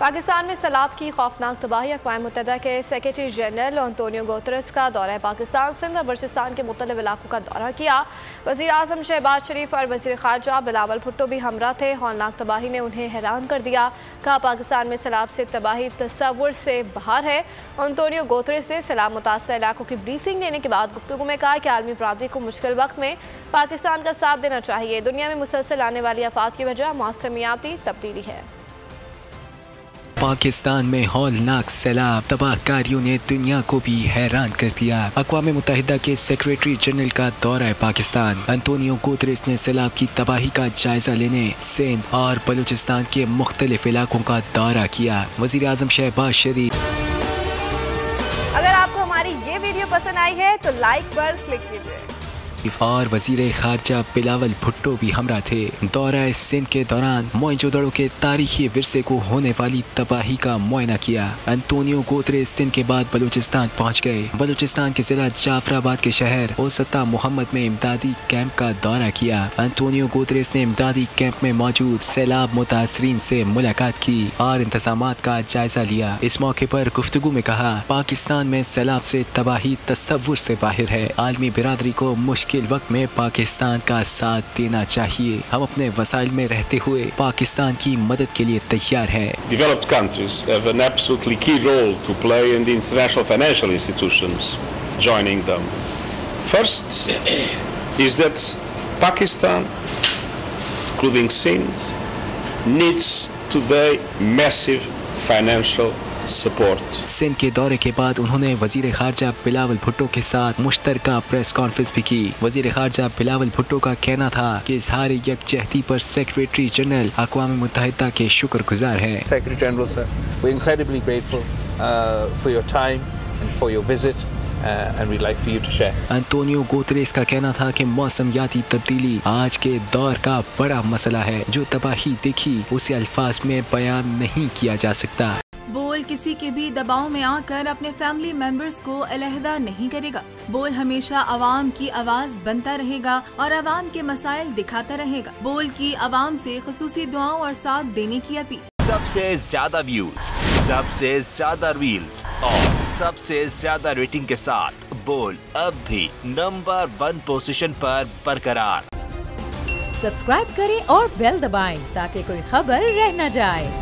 पाकिस्तान में सैलाब की खौफनाक तबाही। अक़वाम मुत्तहिदा के सेक्रेटरी जनरल एंटोनियो गुतेरेस का दौरा पाकिस्तान सिंध और बलूचिस्तान के मुख्तलिफ इलाकों का दौरा किया। वज़ीर आज़म शहबाज शरीफ और वज़ीर ख़ारजा बिलावल भुट्टो भी हमरा थे। हौलनाक तबाही ने उन्हें हैरान कर दिया। कहा पाकिस्तान में सैलाब से तबाही तसव्वुर से बाहर है। एंटोनियो गुतेरेस ने सैलाब मुतासर इलाकों की ब्रीफिंग लेने के बाद गुफ्तगू में कहा कि आलमी बरादरी को मुश्किल वक्त में पाकिस्तान का साथ देना चाहिए। दुनिया में मुसलसल आने वाली आफात की वजह मौसमियाती तब्दीली है। पाकिस्तान में हौलनाक सैलाब तबाहकारियों ने दुनिया को भी हैरान कर दिया। अक़वाम मुत्तहिदा के सेक्रेटरी जनरल का दौरा है पाकिस्तान। एंटोनियो गुतेरेस ने सैलाब की तबाही का जायजा लेने सिंध और बलूचिस्तान के मुख्तलिफ इलाकों का दौरा किया। वज़ीर आज़म शहबाज शरीफ। अगर आपको हमारी ये वीडियो पसंद आई है तो लाइक पर क्लिक कीजिए। और वज़ीर ख़ारजा बिलावल भुट्टो भी हमरा थे। दौरा सिंध के दौरान मोइंजोदड़ो के तारीखी विरसे को होने वाली तबाही का मुआयना किया। एंटोनियो गुतेरेस सिंध के बाद बलूचिस्तान पहुँच गए। बलूचिस्तान के जिला जाफराबाद के शहर ओसता मोहम्मद में इमदादी कैंप का दौरा किया। एंटोनियो गुतेरेस ने इमदादी कैंप में मौजूद सैलाब मुतासरीन से मुलाकात की और इंतजामात का जायजा लिया। इस मौके पर गुफ्तगू में कहा पाकिस्तान में सैलाब से तबाही तसव्वुर से बाहर है। आलमी बिरादरी को मुश्किल वक्त में पाकिस्तान का साथ देना चाहिए। हम अपने वसाइल में रहते हुए पाकिस्तान की मदद के लिए तैयार हैं। Developed countries have an absolutely key role to play in the international financial institutions joining them. First is that Pakistan, including Sindh, needs today massive financial support. Sindh के दौरे के बाद उन्होंने वज़ीर ख़ारजा बिलावल भुट्टो के साथ मुश्तरका प्रेस कॉन्फ्रेंस भी की। वज़ीर ख़ारजा बिलावल भुट्टो का कहना था कि इज़हार यकजहती पर सेक्रेटरी जनरल अक़वाम मुत्तहिदा के शुक्रगुजार हैं। Secretary General sir, we're incredibly grateful for your time and for your visit. And we'd like for you to share. Antonio Guterres का कहना था कि मौसमियाती तब्दीली आज के दौर का बड़ा मसला है। जो तबाही देखी उसे अल्फाज में बयान नहीं किया जा सकता। बोल किसी के भी दबाव में आकर अपने फैमिली मेंबर्स को अलहदा नहीं करेगा। बोल हमेशा अवाम की आवाज बनता रहेगा और अवाम के मसाइल दिखाता रहेगा। बोल की अवाम से खुसूसी दुआओं और साथ देने की अपील। सबसे ज्यादा व्यूज, सबसे ज्यादा रील्स और सबसे ज्यादा रेटिंग के साथ बोल अब भी नंबर 1 पोजीशन पर बरकरार। सब्सक्राइब करें और बेल दबाएं ताकि कोई खबर रह न जाए।